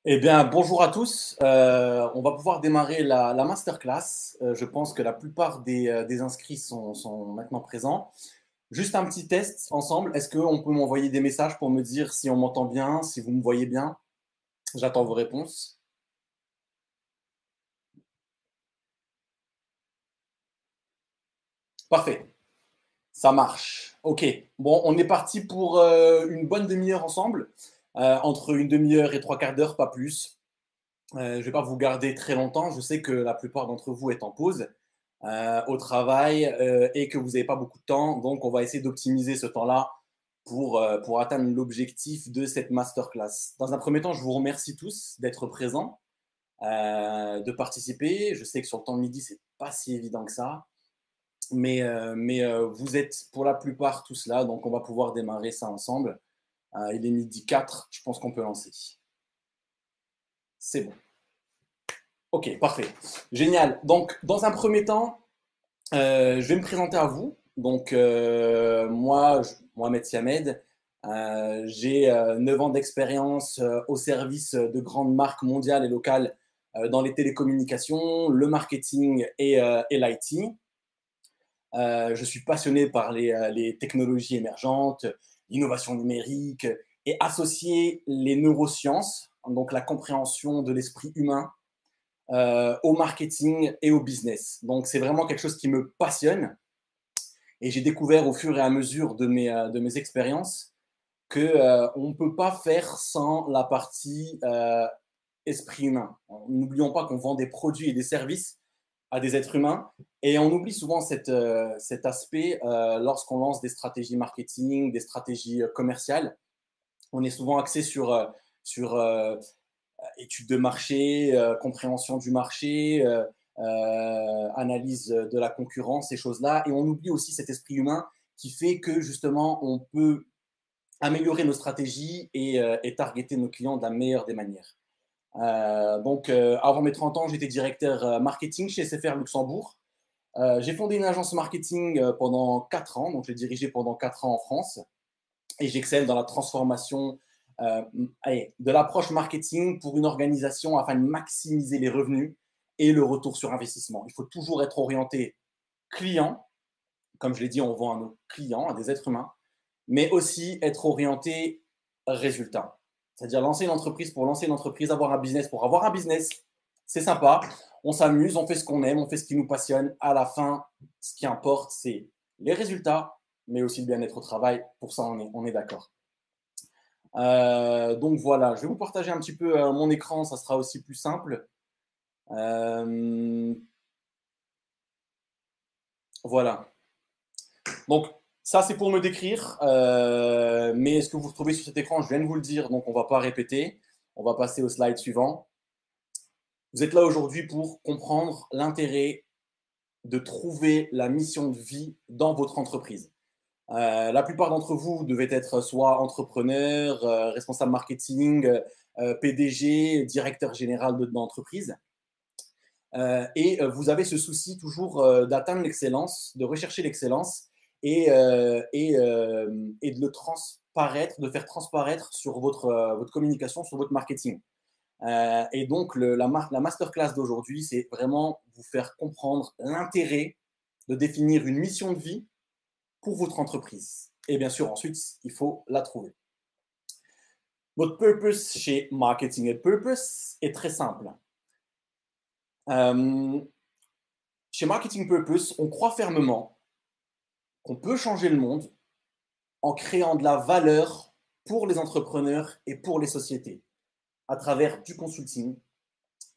Eh bien, bonjour à tous. On va pouvoir démarrer la masterclass. Je pense que la plupart des inscrits sont maintenant présents. Juste un petit test ensemble. Est-ce qu'on peut m'envoyer des messages pour me dire si on m'entend bien, si vous me voyez bien? J'attends vos réponses. Parfait, ça marche. Ok, bon, on est parti pour une bonne demi-heure ensemble. Entre une demi-heure et trois quarts d'heure, pas plus. Je ne vais pas vous garder très longtemps. Je sais que la plupart d'entre vous est en pause au travail et que vous n'avez pas beaucoup de temps. Donc, on va essayer d'optimiser ce temps-là pour atteindre l'objectif de cette masterclass. Dans un premier temps, je vous remercie tous d'être présents, de participer. Je sais que sur le temps de midi, c'est pas si évident que ça. Mais vous êtes pour la plupart tous là. Donc, on va pouvoir démarrer ça ensemble. Il est midi 4. Je pense qu'on peut lancer. C'est bon. Ok, parfait. Génial. Donc, dans un premier temps, je vais me présenter à vous. Donc, Mohamed Siamed, j'ai 9 ans d'expérience au service de grandes marques mondiales et locales dans les télécommunications, le marketing et l'IT. Je suis passionné par les technologies émergentes, l'innovation numérique et associer les neurosciences, donc la compréhension de l'esprit humain, au marketing et au business. Donc, c'est vraiment quelque chose qui me passionne. Et j'ai découvert au fur et à mesure de mes expériences qu'on ne peut pas faire sans la partie esprit humain. N'oublions pas qu'on vend des produits et des services à des êtres humains et on oublie souvent cet aspect lorsqu'on lance des stratégies marketing, des stratégies commerciales. On est souvent axé sur études de marché, compréhension du marché, analyse de la concurrence, ces choses-là. Et on oublie aussi cet esprit humain qui fait que justement, on peut améliorer nos stratégies et targeter nos clients de la meilleure des manières. Avant mes 30 ans, j'étais directeur marketing chez SFR Luxembourg. J'ai fondé une agence marketing pendant 4 ans, donc je l'ai dirigée pendant 4 ans en France. Et j'excelle dans la transformation de l'approche marketing pour une organisation afin de maximiser les revenus et le retour sur investissement. Il faut toujours être orienté client, comme je l'ai dit, on vend à nos clients, à des êtres humains, mais aussi être orienté résultat. C'est-à-dire lancer une entreprise pour lancer une entreprise, avoir un business pour avoir un business, c'est sympa, on s'amuse, on fait ce qu'on aime, on fait ce qui nous passionne. À la fin, ce qui importe, c'est les résultats, mais aussi le bien-être au travail. Pour ça, on est d'accord. Donc voilà, je vais vous partager un petit peu mon écran, ça sera aussi plus simple. Euh, voilà. Donc ça, c'est pour me décrire, mais ce que vous retrouvez sur cet écran, je viens de vous le dire, donc on ne va pas répéter. On va passer au slide suivant. Vous êtes là aujourd'hui pour comprendre l'intérêt de trouver la mission de vie dans votre entreprise. La plupart d'entre vous devez être soit entrepreneur, responsable marketing, PDG, directeur général d'entreprise. Et vous avez ce souci toujours d'atteindre l'excellence, de rechercher l'excellence et de le transparaître, de faire transparaître sur votre communication, sur votre marketing. Et donc, la masterclass d'aujourd'hui, c'est vraiment vous faire comprendre l'intérêt de définir une mission de vie pour votre entreprise. Et bien sûr, ensuite, il faut la trouver. Notre purpose chez Marketing et Purpose est très simple. Chez Marketing Purpose, on croit fermement qu'on peut changer le monde en créant de la valeur pour les entrepreneurs et pour les sociétés à travers du consulting,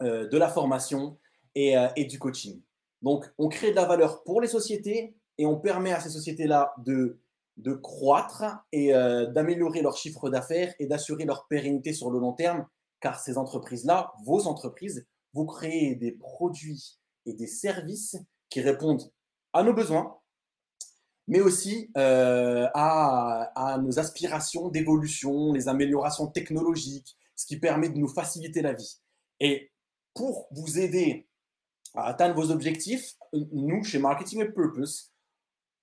de la formation et du coaching. Donc, on crée de la valeur pour les sociétés et on permet à ces sociétés-là de croître et d'améliorer leur chiffre d'affaires et d'assurer leur pérennité sur le long terme, car ces entreprises-là, vos entreprises, vous créez des produits et des services qui répondent à nos besoins, mais aussi à nos aspirations d'évolution, les améliorations technologiques, ce qui permet de nous faciliter la vie. Et pour vous aider à atteindre vos objectifs, nous, chez Marketing et Purpose,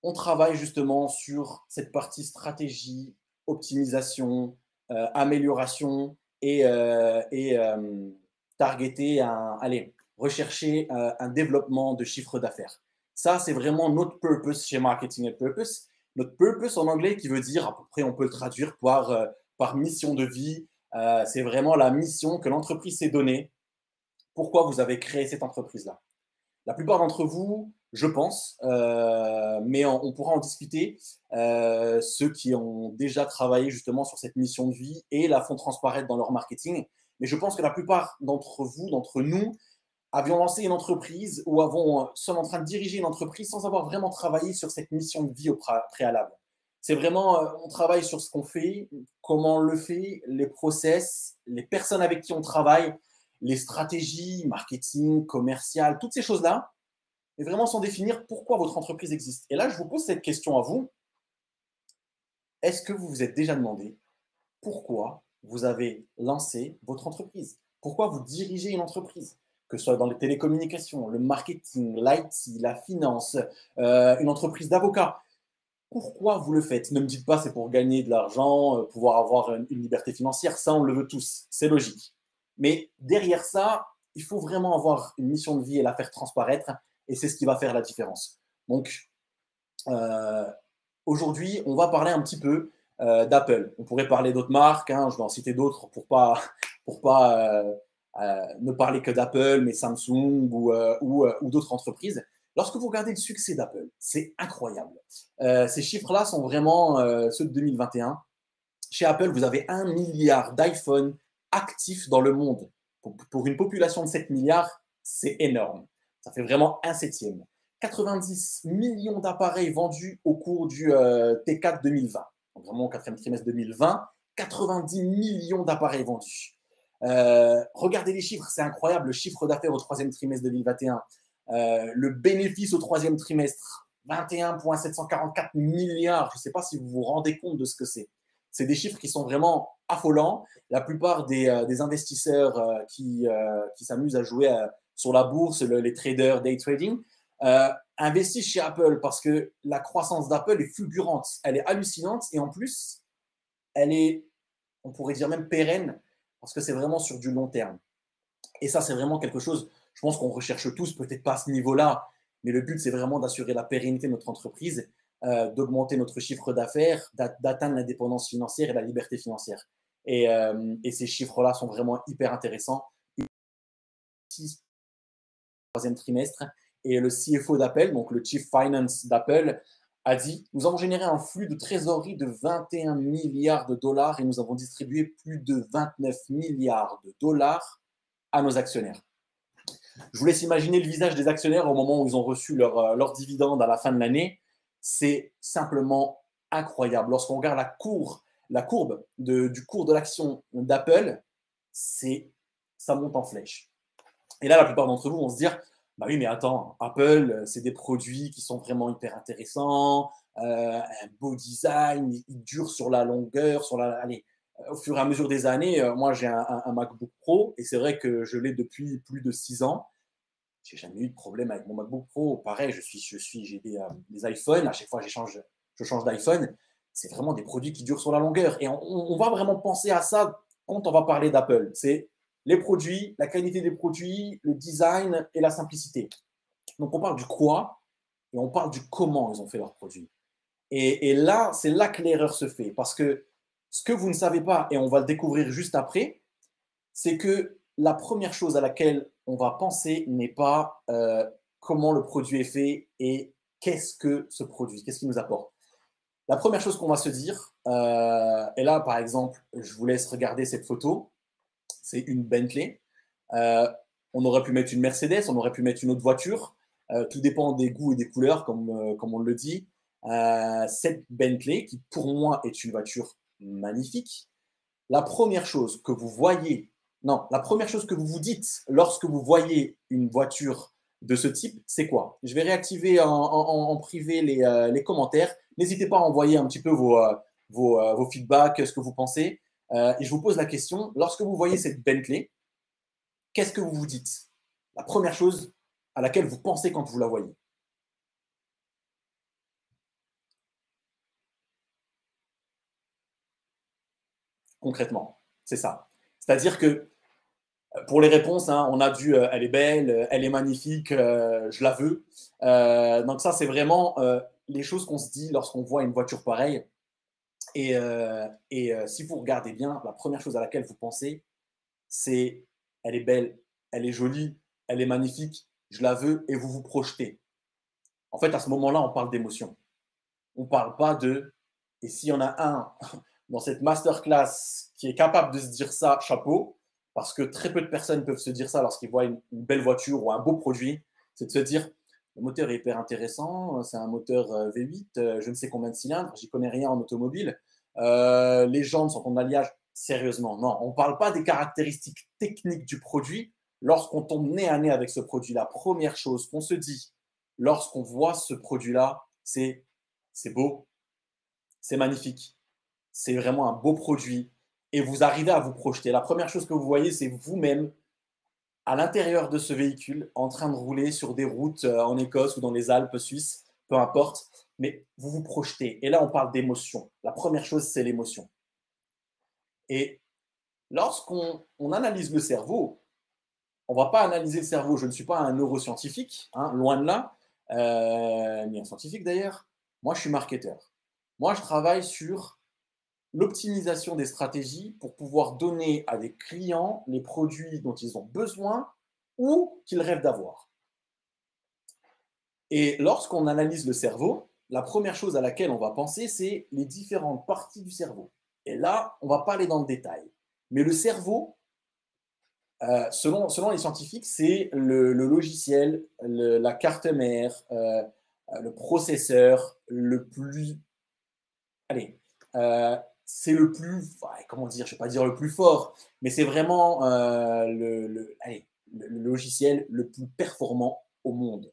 on travaille justement sur cette partie stratégie, optimisation, amélioration targeter allez, rechercher un développement de chiffre d'affaires. Ça, c'est vraiment notre purpose chez Marketing at Purpose. Notre purpose en anglais qui veut dire, à peu près, on peut le traduire par mission de vie. C'est vraiment la mission que l'entreprise s'est donnée. Pourquoi vous avez créé cette entreprise-là? La plupart d'entre vous, je pense, mais on pourra en discuter, ceux qui ont déjà travaillé justement sur cette mission de vie et la font transparaître dans leur marketing. Mais je pense que la plupart d'entre vous, d'entre nous, avions lancé une entreprise ou sommes en train de diriger une entreprise sans avoir vraiment travaillé sur cette mission de vie au préalable. C'est vraiment, on travaille sur ce qu'on fait, comment on le fait, les process, les personnes avec qui on travaille, les stratégies, marketing, commercial, toutes ces choses-là, et vraiment sans définir pourquoi votre entreprise existe. Et là, je vous pose cette question à vous. Est-ce que vous vous êtes déjà demandé pourquoi vous avez lancé votre entreprise? Pourquoi vous dirigez une entreprise? Que ce soit dans les télécommunications, le marketing, l'IT, la finance, une entreprise d'avocat. Pourquoi vous le faites? Ne me dites pas c'est pour gagner de l'argent, pouvoir avoir une liberté financière. Ça, on le veut tous. C'est logique. Mais derrière ça, il faut vraiment avoir une mission de vie et la faire transparaître. Et c'est ce qui va faire la différence. Donc, aujourd'hui, on va parler un petit peu d'Apple. On pourrait parler d'autres marques. Hein, je vais en citer d'autres pour pas ne parler que d'Apple, mais Samsung ou d'autres entreprises. Lorsque vous regardez le succès d'Apple, c'est incroyable. Ces chiffres-là sont vraiment ceux de 2021. Chez Apple, vous avez 1 milliard d'iPhone actifs dans le monde. Pour une population de 7 milliards, c'est énorme. Ça fait vraiment un septième. 90 millions d'appareils vendus au cours du T4 2020. Donc vraiment au quatrième trimestre 2020, 90 millions d'appareils vendus. Regardez les chiffres, c'est incroyable. Le chiffre d'affaires au troisième trimestre 2021. Le bénéfice au troisième trimestre, 21,744 milliards. Je ne sais pas si vous vous rendez compte de ce que c'est. C'est des chiffres qui sont vraiment affolants. La plupart des investisseurs qui s'amusent à jouer sur la bourse, les traders, day trading, investissent chez Apple parce que la croissance d'Apple est fulgurante, elle est hallucinante et en plus, elle est, on pourrait dire même pérenne parce que c'est vraiment sur du long terme. Et ça, c'est vraiment quelque chose, je pense qu'on recherche tous, peut-être pas à ce niveau-là, mais le but, c'est vraiment d'assurer la pérennité de notre entreprise, d'augmenter notre chiffre d'affaires, d'atteindre l'indépendance financière et la liberté financière. Et ces chiffres-là sont vraiment hyper intéressants. Troisième trimestre, et le CFO d'Apple, donc le Chief Finance d'Apple, a dit: nous avons généré un flux de trésorerie de 21 milliards de dollars et nous avons distribué plus de 29 milliards de dollars à nos actionnaires. Je vous laisse imaginer le visage des actionnaires au moment où ils ont reçu leur dividende à la fin de l'année. C'est simplement incroyable. Lorsqu'on regarde la courbe du cours de l'action d'Apple, ça monte en flèche. Et là, la plupart d'entre vous vont se dire: bah oui, mais attends, Apple, c'est des produits qui sont vraiment hyper intéressants, un beau design, ils durent sur la longueur, allez, au fur et à mesure des années. Moi, j'ai un MacBook Pro et c'est vrai que je l'ai depuis plus de 6 ans. J'ai jamais eu de problème avec mon MacBook Pro. Pareil, j'ai des iPhones. À chaque fois, je change d'iPhone. C'est vraiment des produits qui durent sur la longueur. Et on va vraiment penser à ça quand on va parler d'Apple. C'est les produits, la qualité des produits, le design et la simplicité. Donc, on parle du quoi et on parle du comment ils ont fait leurs produits. Et là, c'est là que l'erreur se fait. Parce que ce que vous ne savez pas, et on va le découvrir juste après, c'est que la première chose à laquelle on va penser n'est pas comment le produit est fait et qu'est-ce que ce produit, qu'est-ce qu'il nous apporte. La première chose qu'on va se dire, et là par exemple, je vous laisse regarder cette photo, c'est une Bentley. On aurait pu mettre une Mercedes, on aurait pu mettre une autre voiture, tout dépend des goûts et des couleurs, comme on le dit. Cette Bentley, qui pour moi est une voiture magnifique, la première chose que vous voyez, non, la première chose que vous vous dites lorsque vous voyez une voiture de ce type, c'est quoi? Je vais réactiver en privé les commentaires. N'hésitez pas à envoyer un petit peu vos feedbacks, ce que vous pensez. Et je vous pose la question, lorsque vous voyez cette Bentley, qu'est-ce que vous vous dites? La première chose à laquelle vous pensez quand vous la voyez. Concrètement, c'est ça. C'est-à-dire que pour les réponses, hein, on a du elle est belle, elle est magnifique, je la veux. Donc ça, c'est vraiment les choses qu'on se dit lorsqu'on voit une voiture pareille. Et si vous regardez bien, la première chose à laquelle vous pensez, c'est elle est belle, elle est jolie, elle est magnifique, je la veux, et vous vous projetez. En fait, à ce moment-là, on parle d'émotion. On ne parle pas de et s'il y en a un dans cette masterclass qui est capable de se dire ça, chapeau, parce que très peu de personnes peuvent se dire ça lorsqu'ils voient une belle voiture ou un beau produit, c'est de se dire le moteur est hyper intéressant, c'est un moteur V8, je ne sais combien de cylindres, j'y connais rien en automobile, les jantes sont en alliage, sérieusement, non, on ne parle pas des caractéristiques techniques du produit. Lorsqu'on tombe nez à nez avec ce produit, la première chose qu'on se dit lorsqu'on voit ce produit-là, c'est beau, c'est magnifique, c'est vraiment un beau produit et vous arrivez à vous projeter. La première chose que vous voyez, c'est vous-même à l'intérieur de ce véhicule en train de rouler sur des routes en Écosse ou dans les Alpes suisses, peu importe, mais vous vous projetez. Et là, on parle d'émotion. La première chose, c'est l'émotion. Et lorsqu'on analyse le cerveau, on ne va pas analyser le cerveau. Je ne suis pas un neuroscientifique, hein, loin de là, ni un scientifique d'ailleurs. Moi, je suis marketeur. Moi, je travaille sur l'optimisation des stratégies pour pouvoir donner à des clients les produits dont ils ont besoin ou qu'ils rêvent d'avoir. Et lorsqu'on analyse le cerveau, la première chose à laquelle on va penser, c'est les différentes parties du cerveau. Et là, on ne va pas aller dans le détail. Mais le cerveau, selon les scientifiques, c'est le logiciel, la carte mère, le processeur le plus. Allez, c'est le plus. Comment dire? Je ne vais pas dire le plus fort, mais c'est vraiment le logiciel le plus performant au monde.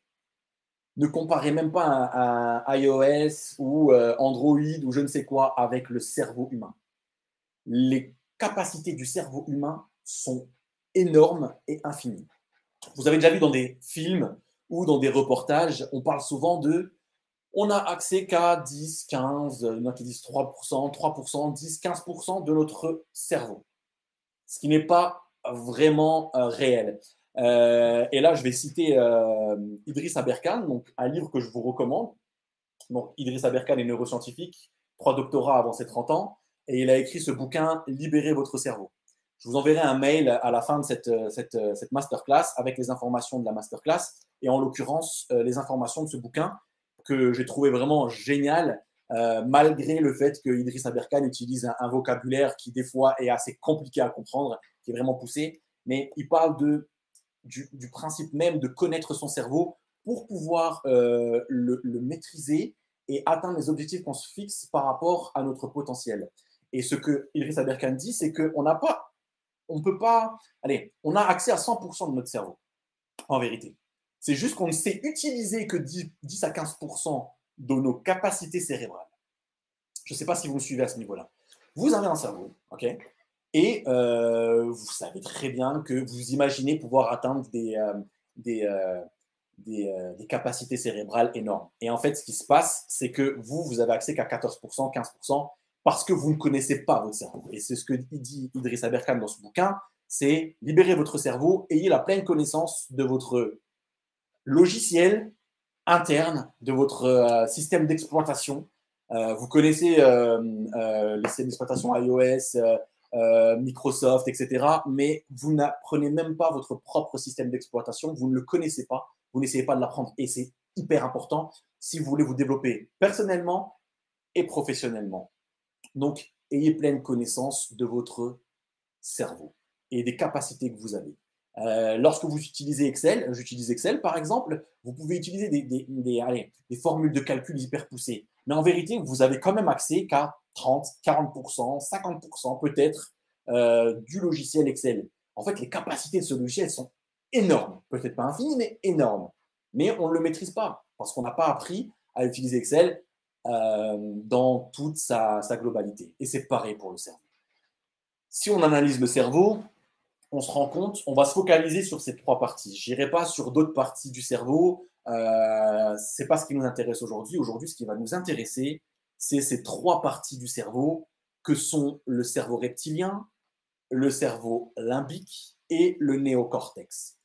Ne comparez même pas un iOS ou Android ou je ne sais quoi avec le cerveau humain. Les capacités du cerveau humain sont énormes et infinies. Vous avez déjà vu dans des films ou dans des reportages, on parle souvent de on a accès qu'à 10, 15, il y en a qui disent 3%, 10, 15% de notre cerveau. Ce qui n'est pas vraiment réel. Et là, je vais citer Idriss Aberkan, donc un livre que je vous recommande. Donc, Idriss Aberkan est neuroscientifique, 3 doctorats avant ses 30 ans, et il a écrit ce bouquin Libérez votre cerveau. Je vous enverrai un mail à la fin de cette masterclass avec les informations de la masterclass et en l'occurrence les informations de ce bouquin que j'ai trouvé vraiment génial, malgré le fait que Idriss Aberkan utilise un vocabulaire qui des fois est assez compliqué à comprendre, qui est vraiment poussé, mais il parle du principe même de connaître son cerveau pour pouvoir le maîtriser et atteindre les objectifs qu'on se fixe par rapport à notre potentiel. Et ce que Idriss Aberkan dit, c'est qu'on n'a pas, on peut pas, allez, on a accès à 100% de notre cerveau, en vérité. C'est juste qu'on ne sait utiliser que 10 à 15% de nos capacités cérébrales. Je ne sais pas si vous me suivez à ce niveau-là. Vous avez un cerveau, ok? Et vous savez très bien que vous imaginez pouvoir atteindre des, des capacités cérébrales énormes. Et en fait, ce qui se passe, c'est que vous avez accès qu'à 14%, 15%, parce que vous ne connaissez pas votre cerveau. Et c'est ce que dit Idriss Aberkan dans ce bouquin, c'est libérer votre cerveau, ayez la pleine connaissance de votre logiciel interne, de votre système d'exploitation. Vous connaissez les systèmes d'exploitation iOS, Microsoft, etc. Mais vous n'apprenez même pas votre propre système d'exploitation, vous ne le connaissez pas, vous n'essayez pas de l'apprendre. Et c'est hyper important si vous voulez vous développer personnellement et professionnellement. Donc, ayez pleine connaissance de votre cerveau et des capacités que vous avez. Lorsque vous utilisez Excel, j'utilise Excel par exemple, vous pouvez utiliser des formules de calcul hyper poussées. Mais en vérité, vous avez quand même accès qu'à 30, 40%, 50% peut-être du logiciel Excel. En fait, les capacités de ce logiciel sont énormes. Peut-être pas infinies, mais énormes. Mais on ne le maîtrise pas parce qu'on n'a pas appris à utiliser Excel dans toute sa globalité. Et c'est pareil pour le cerveau. Si on analyse le cerveau, on se rend compte, on va se focaliser sur ces 3 parties. Je n'irai pas sur d'autres parties du cerveau. Ce n'est pas ce qui nous intéresse aujourd'hui. Aujourd'hui, ce qui va nous intéresser, c'est ces 3 parties du cerveau que sont le cerveau reptilien, le cerveau limbique et le néocortex.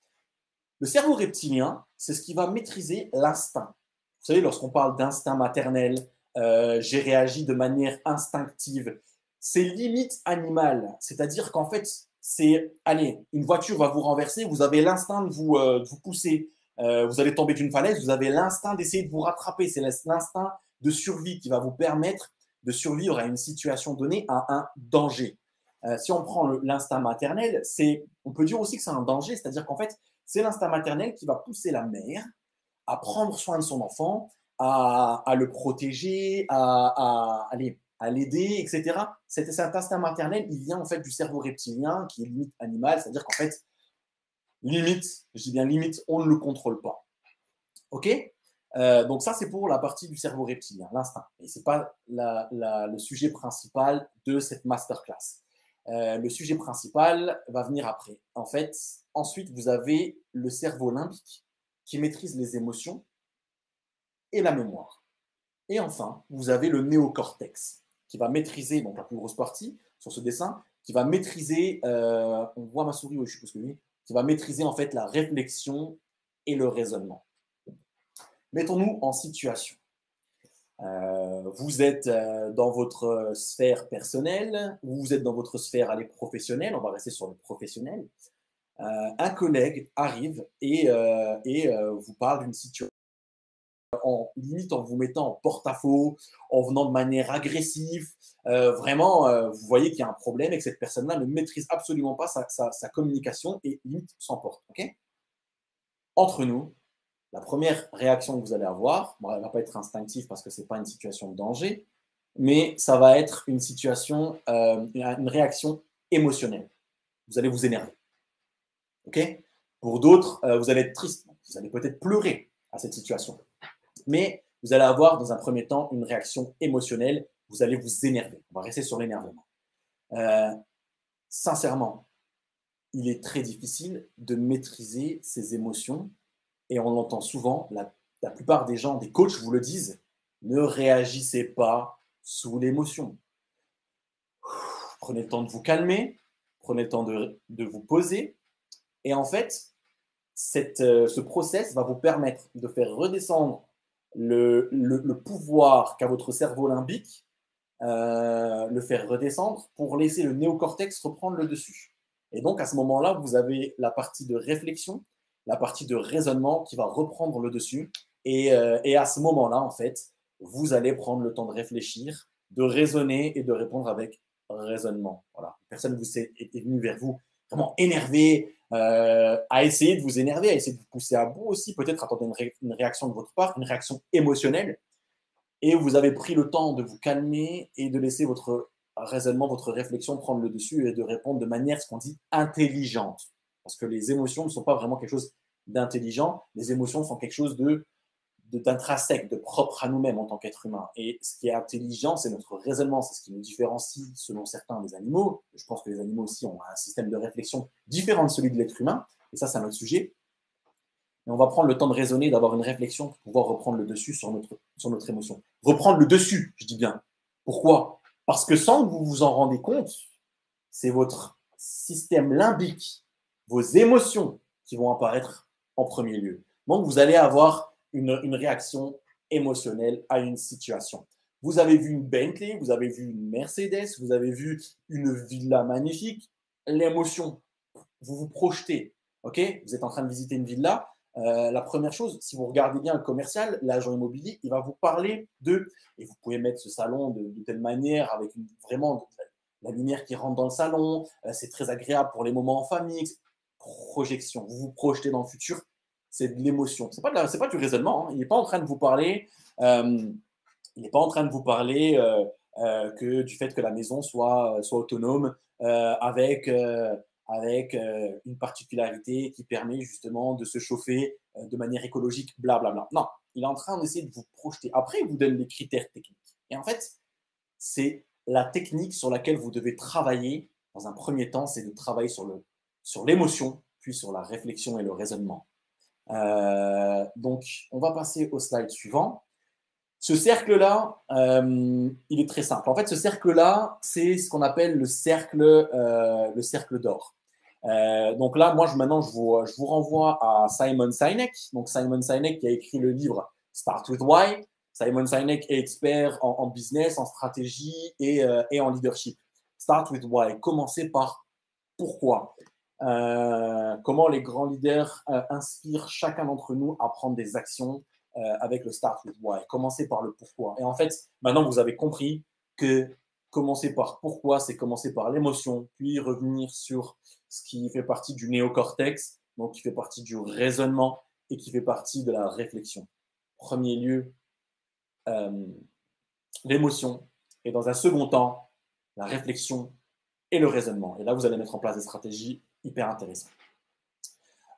Le cerveau reptilien, c'est ce qui va maîtriser l'instinct. Vous savez, lorsqu'on parle d'instinct maternel, j'ai réagi de manière instinctive, c'est limite animal. C'est-à-dire qu'en fait, c'est, allez, une voiture va vous renverser, vous avez l'instinct de vous pousser. Vous allez tomber d'une falaise, vous avez l'instinct d'essayer de vous rattraper. C'est l'instinct de survie qui va vous permettre de survivre à une situation donnée, à un danger. Si on prend l'instinct maternel, on peut dire aussi que c'est un danger, c'est-à-dire qu'en fait, c'est l'instinct maternel qui va pousser la mère à prendre soin de son enfant, à le protéger, à l'aider, etc. Cet instinct maternel, il vient en fait du cerveau reptilien qui est limite animal, c'est-à-dire qu'en fait, limite, je dis bien limite, on ne le contrôle pas. Ok. Donc ça, c'est pour la partie du cerveau reptilien, l'instinct. Et ce n'est pas le sujet principal de cette masterclass. Le sujet principal va venir après. En fait, ensuite, vous avez le cerveau limbique qui maîtrise les émotions et la mémoire. Et enfin, vous avez le néocortex qui va maîtriser, donc la plus grosse partie sur ce dessin, qui va maîtriser, on voit ma souris, oui, je suppose que oui, qui va maîtriser en fait la réflexion et le raisonnement. Mettons-nous en situation. Vous êtes dans votre sphère personnelle, ou vous êtes dans votre sphère professionnelle, on va rester sur le professionnel. Un collègue arrive et vous parle d'une situation limite en vous mettant en porte-à-faux, en venant de manière agressive. Vraiment, vous voyez qu'il y a un problème et que cette personne-là ne maîtrise absolument pas sa communication et limite s'emporte. Okay. Entre nous, la première réaction que vous allez avoir, bon, elle ne va pas être instinctive parce que ce n'est pas une situation de danger, mais ça va être une situation, une réaction émotionnelle. Vous allez vous énerver. Okay. Pour d'autres, vous allez être triste. Vous allez peut-être pleurer à cette situation. Mais vous allez avoir dans un premier temps une réaction émotionnelle. Vous allez vous énerver. On va rester sur l'énervement. Sincèrement, il est très difficile de maîtriser ses émotions. Et on l'entend souvent, la plupart des gens, des coachs vous le disent, ne réagissez pas sous l'émotion. Prenez le temps de vous calmer, prenez le temps de vous poser. Et en fait, ce process va vous permettre de faire redescendre le pouvoir qu'a votre cerveau limbique, le faire redescendre pour laisser le néocortex reprendre le dessus. Et donc, à ce moment-là, vous avez la partie de réflexion, la partie de raisonnement qui va reprendre le dessus. Et à ce moment-là, en fait, vous allez prendre le temps de réfléchir, de raisonner et de répondre avec raisonnement. Voilà. Personne est venue vers vous vraiment énervé, à essayer de vous énerver, à essayer de vous pousser à bout aussi, peut-être attendre une réaction de votre part, une réaction émotionnelle. Et vous avez pris le temps de vous calmer et de laisser votre raisonnement, votre réflexion prendre le dessus et de répondre de manière, ce qu'on dit, intelligente. Parce que les émotions ne sont pas vraiment quelque chose d'intelligent. Les émotions sont quelque chose d'intrinsèque, de propre à nous-mêmes en tant qu'être humain. Et ce qui est intelligent, c'est notre raisonnement. C'est ce qui nous différencie, selon certains, des animaux. Je pense que les animaux aussi ont un système de réflexion différent de celui de l'être humain. Et ça, c'est un autre sujet. Mais on va prendre le temps de raisonner, d'avoir une réflexion pour pouvoir reprendre le dessus sur notre émotion. Reprendre le dessus, je dis bien. Pourquoi? Parce que sans que vous vous en rendez compte, c'est votre système limbique, vos émotions qui vont apparaître en premier lieu. Donc, vous allez avoir une réaction émotionnelle à une situation. Vous avez vu une Bentley, vous avez vu une Mercedes, vous avez vu une villa magnifique. L'émotion, vous vous projetez. Okay, vous êtes en train de visiter une villa. La première chose, si vous regardez bien le commercial, l'agent immobilier, il va vous parler et vous pouvez mettre ce salon de telle manière avec vraiment la lumière qui rentre dans le salon, c'est très agréable pour les moments en famille. Projection, vous vous projetez dans le futur, c'est de l'émotion. C'est pas du raisonnement, hein. Il n'est pas en train de vous parler, que du fait que la maison soit autonome avec une particularité qui permet justement de se chauffer de manière écologique, blablabla. Non, il est en train d'essayer de vous projeter. Après, il vous donne les critères techniques. Et en fait, c'est la technique sur laquelle vous devez travailler. Dans un premier temps, c'est de travailler sur l'émotion, puis sur la réflexion et le raisonnement. Donc, on va passer au slide suivant. Ce cercle-là, il est très simple. En fait, ce cercle-là, c'est ce qu'on appelle le cercle d'or. Donc là, moi, maintenant, je vous renvoie à Simon Sinek. Donc, Simon Sinek qui a écrit le livre Start with Why. Simon Sinek est expert en business, en stratégie et en leadership. Start with Why. Commencez par pourquoi. Comment les grands leaders inspirent chacun d'entre nous à prendre des actions avec le Start with Why. Commencez par le pourquoi. Et en fait, maintenant, vous avez compris que commencer par pourquoi, c'est commencer par l'émotion, puis revenir sur ce qui fait partie du néocortex, donc qui fait partie du raisonnement et qui fait partie de la réflexion. Premier lieu, l'émotion, et dans un second temps, la réflexion et le raisonnement. Et là, vous allez mettre en place des stratégies hyper intéressantes.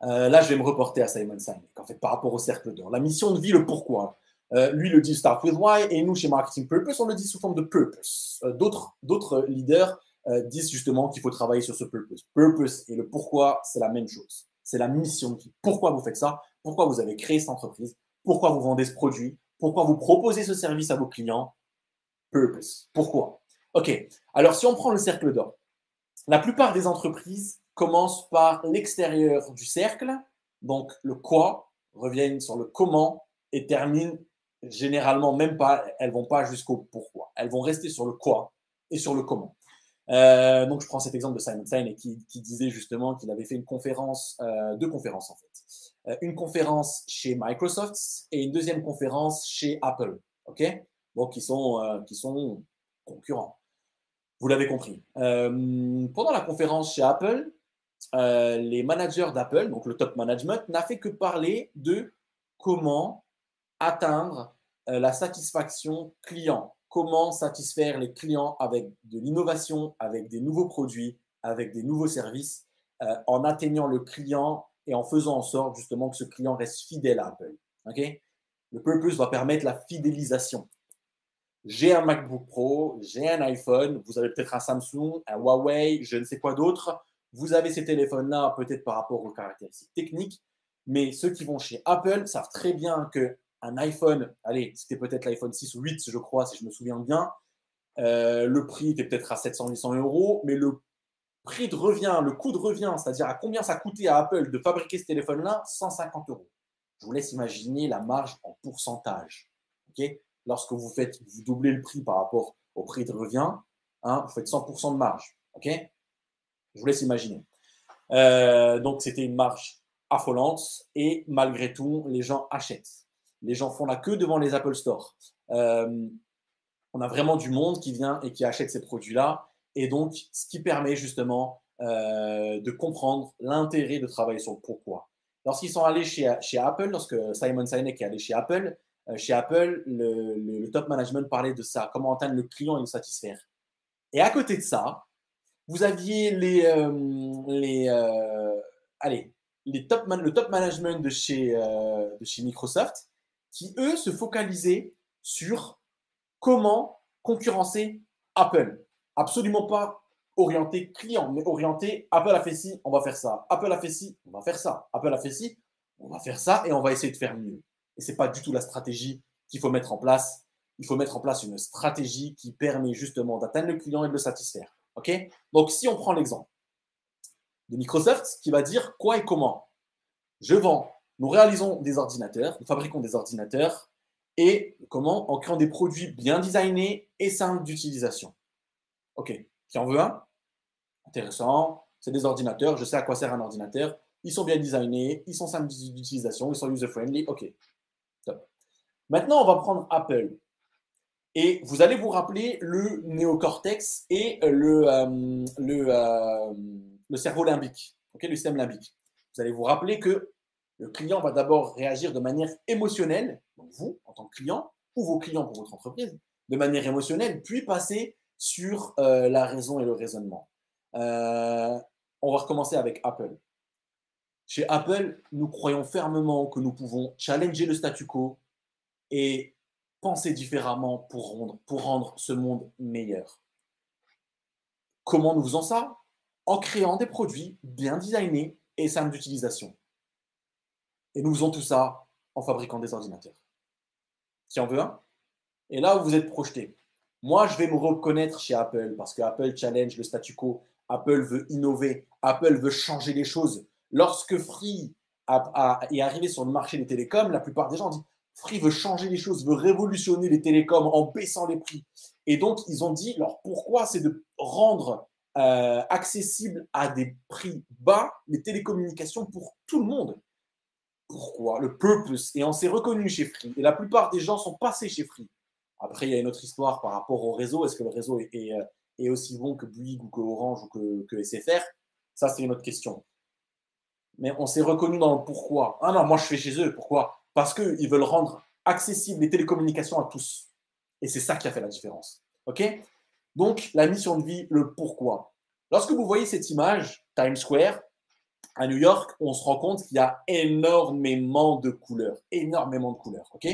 Là, je vais me reporter à Simon Sinek, en fait, par rapport au cercle d'or. La mission de vie, le pourquoi. Lui le dit Start with Why, et nous, chez Marketing Purpose, on le dit sous forme de purpose. D'autres leaders disent justement qu'il faut travailler sur ce purpose. Purpose et le pourquoi, c'est la même chose. C'est la mission de vie. Pourquoi vous faites ça? Pourquoi vous avez créé cette entreprise? Pourquoi vous vendez ce produit? Pourquoi vous proposez ce service à vos clients? Purpose. Pourquoi? Ok. Alors, si on prend le cercle d'or, la plupart des entreprises commencent par l'extérieur du cercle, donc le quoi, reviennent sur le comment et terminent généralement même pas, elles vont pas jusqu'au pourquoi. Elles vont rester sur le quoi et sur le comment. Donc je prends cet exemple de Simon Sinek qui disait justement qu'il avait fait une conférence, deux conférences en fait. Une conférence chez Microsoft et une deuxième conférence chez Apple. Ok? Donc qui sont concurrents. Vous l'avez compris. Pendant la conférence chez Apple, les managers d'Apple, donc le top management, n'a fait que parler de comment atteindre la satisfaction client, comment satisfaire les clients avec de l'innovation, avec des nouveaux produits, avec des nouveaux services, en atteignant le client et en faisant en sorte justement que ce client reste fidèle à Apple. Okay? Le purpose va permettre la fidélisation. J'ai un MacBook Pro, j'ai un iPhone, vous avez peut-être un Samsung, un Huawei, je ne sais quoi d'autre. Vous avez ces téléphones-là peut-être par rapport aux caractéristiques techniques, mais ceux qui vont chez Apple savent très bien qu'un iPhone, allez, c'était peut-être l'iPhone 6 ou 8, je crois, si je me souviens bien, le prix était peut-être à 700-800 euros, mais le prix de revient, le coût de revient, c'est-à-dire à combien ça coûtait à Apple de fabriquer ce téléphone-là, 150 euros. Je vous laisse imaginer la marge en pourcentage. Okay? Lorsque vous doublez le prix par rapport au prix de revient, hein, vous faites 100% de marge. Okay? Je vous laisse imaginer. Donc, c'était une marge affolante et malgré tout, les gens achètent. Les gens font la queue devant les Apple Store. On a vraiment du monde qui vient et qui achète ces produits-là. Et donc, ce qui permet justement de comprendre l'intérêt de travailler sur le pourquoi. Lorsqu'ils sont allés chez Apple, lorsque Simon Sinek est allé chez Apple, le top management parlait de ça, comment atteindre le client et le satisfaire. Et à côté de ça, vous aviez le top management de chez Microsoft qui, eux, se focalisaient sur comment concurrencer Apple. Absolument pas orienté client, mais orienté Apple a fait ci, on va faire ça. Apple a fait ci, on va faire ça. Apple a fait ci, on va faire ça et on va essayer de faire mieux. Et ce n'est pas du tout la stratégie qu'il faut mettre en place. Il faut mettre en place une stratégie qui permet justement d'atteindre le client et de le satisfaire. Okay? Donc, si on prend l'exemple de Microsoft qui va dire quoi et comment. Je vends, nous réalisons des ordinateurs, nous fabriquons des ordinateurs et comment? En créant des produits bien designés et simples d'utilisation. Ok, qui en veut un? Intéressant, c'est des ordinateurs, je sais à quoi sert un ordinateur, ils sont bien designés, ils sont simples d'utilisation, ils sont user-friendly, ok, top. Maintenant, on va prendre Apple. Et vous allez vous rappeler le néocortex et le cerveau limbique, okay, le système limbique. Vous allez vous rappeler que le client va d'abord réagir de manière émotionnelle, donc vous, en tant que client, ou vos clients pour votre entreprise, de manière émotionnelle, puis passer sur la raison et le raisonnement. On va recommencer avec Apple. Chez Apple, nous croyons fermement que nous pouvons challenger le statu quo et penser différemment pour rendre ce monde meilleur. Comment nous faisons ça? En créant des produits bien designés et simples d'utilisation. Et nous faisons tout ça en fabriquant des ordinateurs. Qui en veut un? Et là, vous êtes projeté. Moi, je vais me reconnaître chez Apple parce que Apple challenge le statu quo. Apple veut innover. Apple veut changer les choses. Lorsque Free est arrivé sur le marché des télécoms, la plupart des gens disent Free veut changer les choses, veut révolutionner les télécoms en baissant les prix. Et donc, ils ont dit, alors pourquoi c'est de rendre accessible à des prix bas les télécommunications pour tout le monde. Pourquoi? Le purpose. Et on s'est reconnu chez Free. Et la plupart des gens sont passés chez Free. Après, il y a une autre histoire par rapport au réseau. Est-ce que le réseau est aussi bon que Bouygues ou que Orange ou que SFR? Ça, c'est une autre question. Mais on s'est reconnu dans le pourquoi. Ah non, moi, je fais chez eux. Pourquoi? Parce qu'ils veulent rendre accessibles les télécommunications à tous. Et c'est ça qui a fait la différence. OK? Donc, la mission de vie, le pourquoi. Lorsque vous voyez cette image, Times Square, à New York, on se rend compte qu'il y a énormément de couleurs. Énormément de couleurs. OK?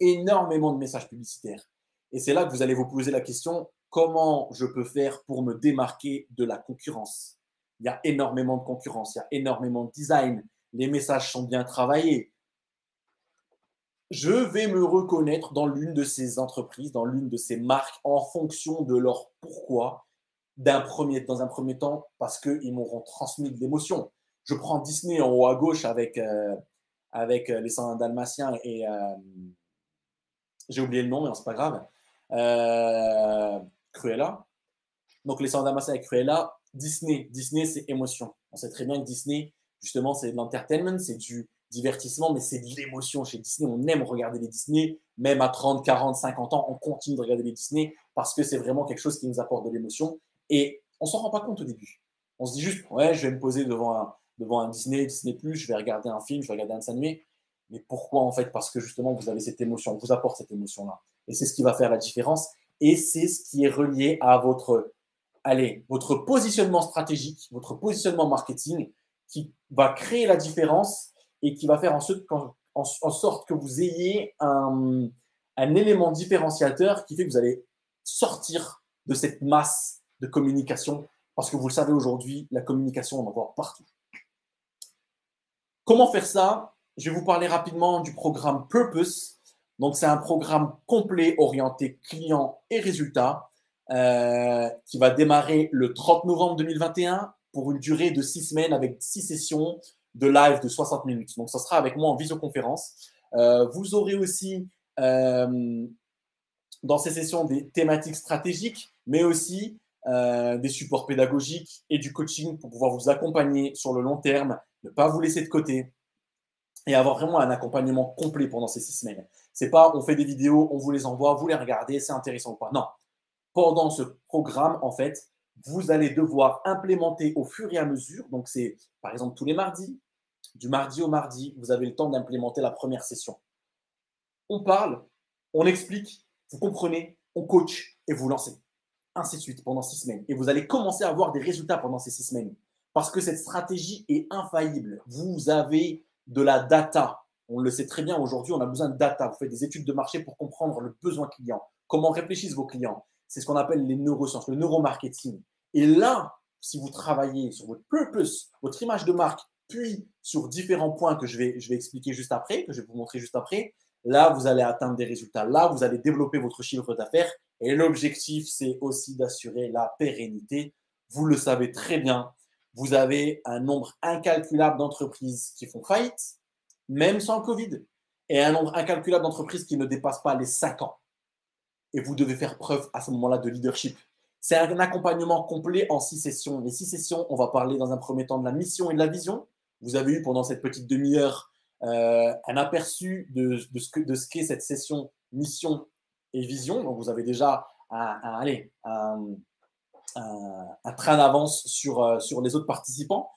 Énormément de messages publicitaires. Et c'est là que vous allez vous poser la question, comment je peux faire pour me démarquer de la concurrence? Il y a énormément de concurrence, il y a énormément de design, les messages sont bien travaillés. Je vais me reconnaître dans l'une de ces entreprises, dans l'une de ces marques, en fonction de leur pourquoi, dans un premier temps, parce qu'ils m'auront transmis de l'émotion. Je prends Disney en haut à gauche avec les 101 Dalmatiens et j'ai oublié le nom, mais c'est pas grave. Cruella. Donc les 101 Dalmatiens et Cruella. Disney, c'est émotion. On sait très bien que Disney, justement, c'est de l'entertainment, c'est du divertissement, mais c'est de l'émotion. Chez Disney, on aime regarder les Disney, même à 30, 40, 50 ans, on continue de regarder les Disney parce que c'est vraiment quelque chose qui nous apporte de l'émotion. Et on s'en rend pas compte au début. On se dit juste, ouais, je vais me poser devant un Disney+, je vais regarder un film, je vais regarder un dessin animé. Mais pourquoi en fait? Parce que justement, vous avez cette émotion, on vous apporte cette émotion-là. Et c'est ce qui va faire la différence. Et c'est ce qui est relié à votre positionnement stratégique, votre positionnement marketing, qui va créer la différence et qui va faire en sorte que vous ayez un élément différenciateur qui fait que vous allez sortir de cette masse de communication. Parce que vous le savez aujourd'hui, la communication, on en voit partout. Comment faire ça? Je vais vous parler rapidement du programme Purpose. Donc, c'est un programme complet orienté client et résultat qui va démarrer le 30 novembre 2021 pour une durée de 6 semaines avec 6 sessions de live de 60 minutes. Donc, ça sera avec moi en visioconférence. Vous aurez aussi dans ces sessions des thématiques stratégiques, mais aussi des supports pédagogiques et du coaching pour pouvoir vous accompagner sur le long terme, ne pas vous laisser de côté et avoir vraiment un accompagnement complet pendant ces 6 semaines. C'est pas on fait des vidéos, on vous les envoie, vous les regardez, c'est intéressant ou pas. Non. Pendant ce programme, en fait, vous allez devoir implémenter au fur et à mesure. Donc, c'est par exemple tous les mardis, du mardi au mardi, vous avez le temps d'implémenter la première session. On parle, on explique, vous comprenez, on coach et vous lancez. Ainsi de suite pendant 6 semaines. Et vous allez commencer à avoir des résultats pendant ces 6 semaines. Parce que cette stratégie est infaillible. Vous avez de la data. On le sait très bien aujourd'hui, on a besoin de data. Vous faites des études de marché pour comprendre le besoin client. Comment réfléchissent vos clients. C'est ce qu'on appelle les neurosciences, le neuromarketing. Et là, si vous travaillez sur votre purpose, votre image de marque, puis sur différents points que je vais expliquer juste après, que je vais vous montrer juste après, là, vous allez atteindre des résultats. Là, vous allez développer votre chiffre d'affaires. Et l'objectif, c'est aussi d'assurer la pérennité. Vous le savez très bien, vous avez un nombre incalculable d'entreprises qui font faillite, même sans le Covid, et un nombre incalculable d'entreprises qui ne dépassent pas les 5 ans. Et vous devez faire preuve à ce moment-là de leadership. C'est un accompagnement complet en 6 sessions. Les 6 sessions, on va parler dans un premier temps de la mission et de la vision. Vous avez eu pendant cette petite demi-heure un aperçu de ce qu'est cette session mission et vision. Donc, vous avez déjà un train d'avance sur les autres participants.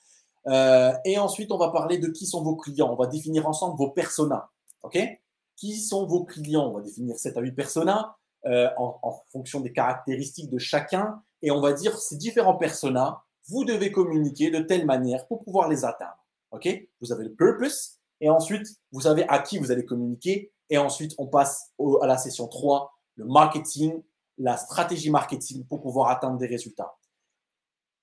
Et ensuite, on va parler de qui sont vos clients. On va définir ensemble vos personas. Okay? Qui sont vos clients? On va définir 7 à 8 personas en fonction des caractéristiques de chacun. Et on va dire ces différents personas, vous devez communiquer de telle manière pour pouvoir les atteindre. Okay? Vous avez le purpose. Et ensuite, vous savez à qui vous allez communiquer. Et ensuite, on passe à la session 3, le marketing, la stratégie marketing pour pouvoir atteindre des résultats.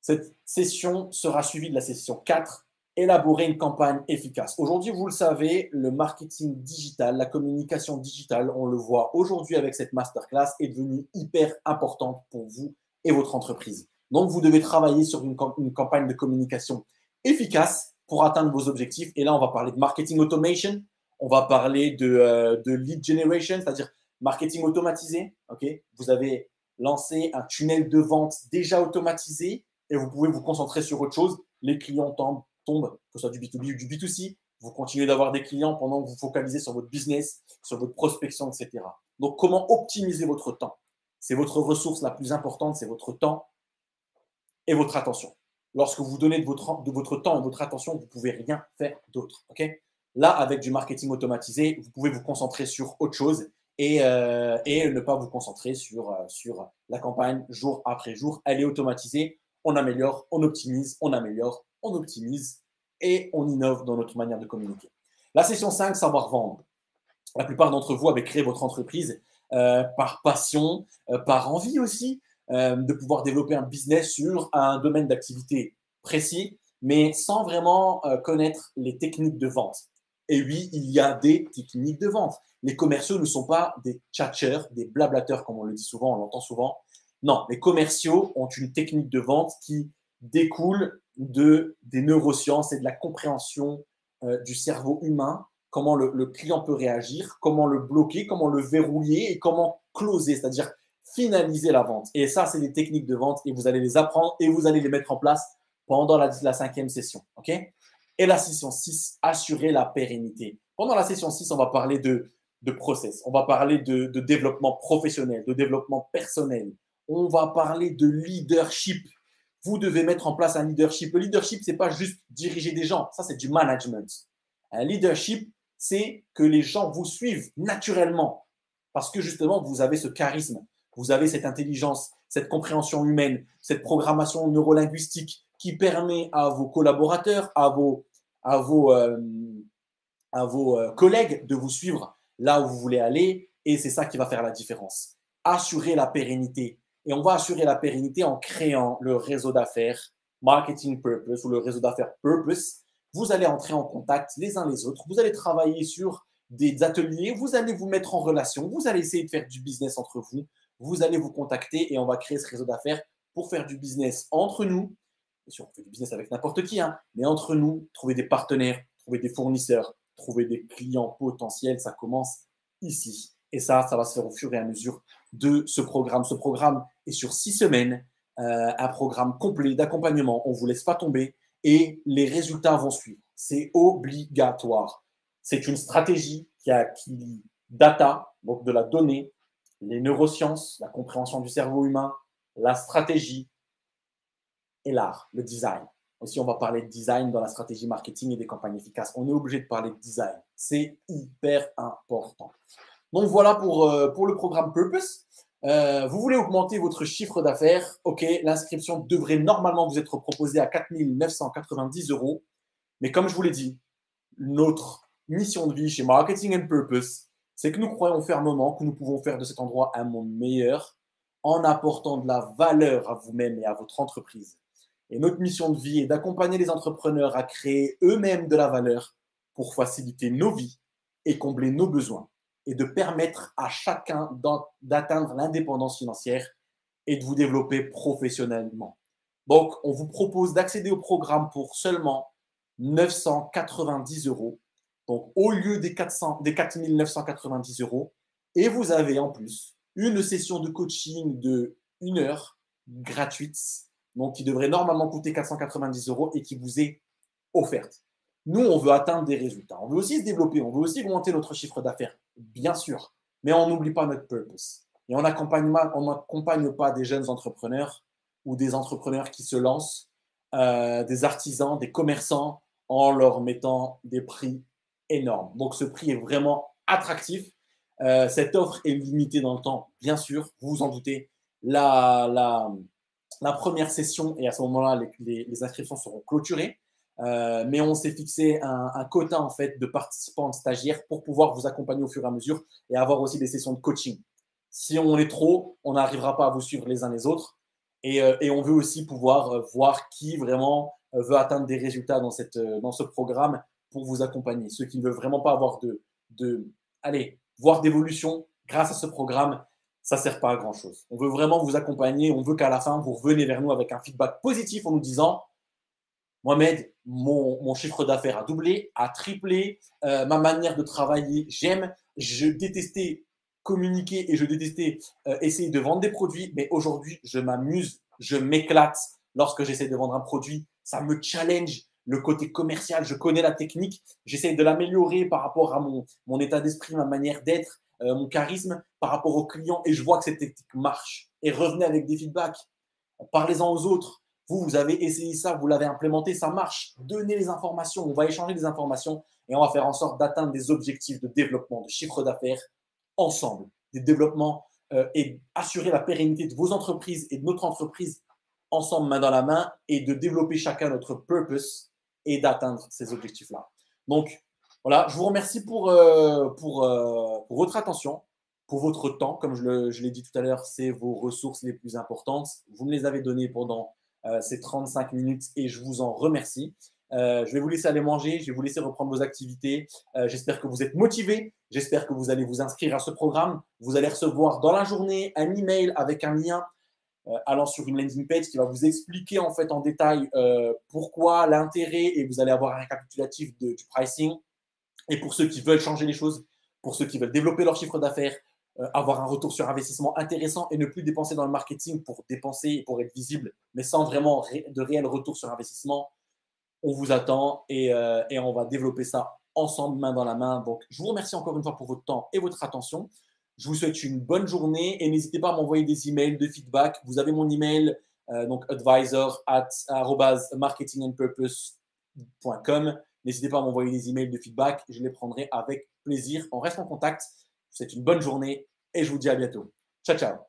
Cette session sera suivie de la session 4 élaborer une campagne efficace. Aujourd'hui, vous le savez, le marketing digital, la communication digitale, on le voit aujourd'hui avec cette masterclass, est devenue hyper importante pour vous et votre entreprise. Donc, vous devez travailler sur une campagne de communication efficace pour atteindre vos objectifs. Et là, on va parler de marketing automation, on va parler de lead generation, c'est-à-dire marketing automatisé. Okay, vous avez lancé un tunnel de vente déjà automatisé et vous pouvez vous concentrer sur autre chose. Les clients tombent, que ce soit du B2B ou du B2C. Vous continuez d'avoir des clients pendant que vous focalisez sur votre business, sur votre prospection, etc. Donc, comment optimiser votre temps? C'est votre ressource la plus importante, c'est votre temps et votre attention. Lorsque vous donnez de votre temps et votre attention, vous ne pouvez rien faire d'autre. Okay, là, avec du marketing automatisé, vous pouvez vous concentrer sur autre chose et ne pas vous concentrer sur la campagne jour après jour. Elle est automatisée, on améliore, on optimise, on améliore, on optimise et on innove dans notre manière de communiquer. La session 5, savoir vendre. La plupart d'entre vous avez créé votre entreprise par passion, par envie aussi de pouvoir développer un business sur un domaine d'activité précis, mais sans vraiment connaître les techniques de vente. Et oui, il y a des techniques de vente. Les commerciaux ne sont pas des tchatcheurs, des blablateurs, comme on le dit souvent, on l'entend souvent. Non, les commerciaux ont une technique de vente qui découle des neurosciences et de la compréhension du cerveau humain, comment le client peut réagir, comment le bloquer, comment le verrouiller et comment closer, c'est-à-dire finaliser la vente. Et ça, c'est des techniques de vente et vous allez les apprendre et vous allez les mettre en place pendant la 5e session. Okay, et la session 6, assurer la pérennité. Pendant la session 6, on va parler de process, on va parler de développement professionnel, de développement personnel, on va parler de leadership. Vous devez mettre en place un leadership. Le leadership, ce n'est pas juste diriger des gens, ça c'est du management. Un leadership, c'est que les gens vous suivent naturellement parce que justement, vous avez ce charisme, vous avez cette intelligence, cette compréhension humaine, cette programmation neurolinguistique qui permet à vos collaborateurs, à vos collègues de vous suivre là où vous voulez aller et c'est ça qui va faire la différence. Assurer la pérennité. Et on va assurer la pérennité en créant le réseau d'affaires Marketing Purpose ou le réseau d'affaires Purpose. Vous allez entrer en contact les uns les autres, vous allez travailler sur des ateliers, vous allez vous mettre en relation, vous allez essayer de faire du business entre vous, vous allez vous contacter et on va créer ce réseau d'affaires pour faire du business entre nous. Bien sûr, on fait du business avec n'importe qui, hein, mais entre nous, trouver des partenaires, trouver des fournisseurs, trouver des clients potentiels, ça commence ici. Et ça va se faire au fur et à mesure de ce programme. Ce programme est sur 6 semaines, un programme complet d'accompagnement. On ne vous laisse pas tomber et les résultats vont suivre. C'est obligatoire. C'est une stratégie qui lie data, donc de la donnée, les neurosciences, la compréhension du cerveau humain, la stratégie et l'art, le design. Aussi, on va parler de design dans la stratégie marketing et des campagnes efficaces. On est obligé de parler de design. C'est hyper important. Donc, voilà pour le programme Purpose. Vous voulez augmenter votre chiffre d'affaires. OK, l'inscription devrait normalement vous être proposée à 4 990 €. Mais comme je vous l'ai dit, notre mission de vie chez Marketing and Purpose, c'est que nous croyons fermement que nous pouvons faire de cet endroit un monde meilleur en apportant de la valeur à vous-même et à votre entreprise. Et notre mission de vie est d'accompagner les entrepreneurs à créer eux-mêmes de la valeur pour faciliter nos vies et combler nos besoins et de permettre à chacun d'atteindre l'indépendance financière et de vous développer professionnellement. Donc, on vous propose d'accéder au programme pour seulement 990 €. Donc, au lieu des 4 990 €. Et vous avez en plus une session de coaching de 1 heure gratuite, donc qui devrait normalement coûter 490 € et qui vous est offerte. Nous, on veut atteindre des résultats. On veut aussi se développer, on veut aussi augmenter notre chiffre d'affaires, bien sûr, mais on n'oublie pas notre purpose. Et on n'accompagne pas des jeunes entrepreneurs ou des entrepreneurs qui se lancent, des artisans, des commerçants, en leur mettant des prix énormes. Donc, ce prix est vraiment attractif. Cette offre est limitée dans le temps, bien sûr, vous vous en doutez. La première session, et à ce moment-là, les inscriptions seront clôturées. Mais on s'est fixé un quota en fait de participants, de stagiaires pour pouvoir vous accompagner au fur et à mesure et avoir aussi des sessions de coaching. Si on est trop, on n'arrivera pas à vous suivre les uns les autres et on veut aussi pouvoir voir qui vraiment veut atteindre des résultats dans ce programme pour vous accompagner. Ceux qui ne veulent vraiment pas avoir voir d'évolution grâce à ce programme, ça ne sert pas à grand-chose. On veut vraiment vous accompagner, on veut qu'à la fin, vous reveniez vers nous avec un feedback positif en nous disant « Mohamed, mon chiffre d'affaires a doublé, a triplé, ma manière de travailler, j'aime, je détestais communiquer et je détestais essayer de vendre des produits, mais aujourd'hui, je m'amuse, je m'éclate lorsque j'essaie de vendre un produit, ça me challenge, le côté commercial, je connais la technique, j'essaie de l'améliorer par rapport à mon état d'esprit, ma manière d'être, mon charisme par rapport aux clients et je vois que cette technique marche. Et revenez avec des feedbacks, parlez-en aux autres. Vous avez essayé ça, vous l'avez implémenté, ça marche. Donnez les informations, on va échanger des informations et on va faire en sorte d'atteindre des objectifs de développement, de chiffre d'affaires ensemble, des développements et assurer la pérennité de vos entreprises et de notre entreprise ensemble, main dans la main, et de développer chacun notre purpose et d'atteindre ces objectifs-là. Donc, voilà, je vous remercie pour votre attention, pour votre temps. Comme je l'ai dit tout à l'heure, c'est vos ressources les plus importantes. Vous me les avez données pendant ces 35 minutes et je vous en remercie. Je vais vous laisser aller manger, je vais vous laisser reprendre vos activités. J'espère que vous êtes motivés, j'espère que vous allez vous inscrire à ce programme. Vous allez recevoir dans la journée un email avec un lien allant sur une landing page qui va vous expliquer en fait en détail pourquoi, l'intérêt, et vous allez avoir un récapitulatif du pricing. Et pour ceux qui veulent changer les choses, pour ceux qui veulent développer leur chiffre d'affaires, avoir un retour sur investissement intéressant et ne plus dépenser dans le marketing pour dépenser et pour être visible, mais sans vraiment de réel retour sur investissement, on vous attend et on va développer ça ensemble, main dans la main. Donc, je vous remercie encore une fois pour votre temps et votre attention. Je vous souhaite une bonne journée et n'hésitez pas à m'envoyer des emails de feedback. Vous avez mon email, donc advisor@marketingandpurpose.com. N'hésitez pas à m'envoyer des emails de feedback. Je les prendrai avec plaisir. On reste en contact. Je vous souhaite une bonne journée et je vous dis à bientôt. Ciao, ciao.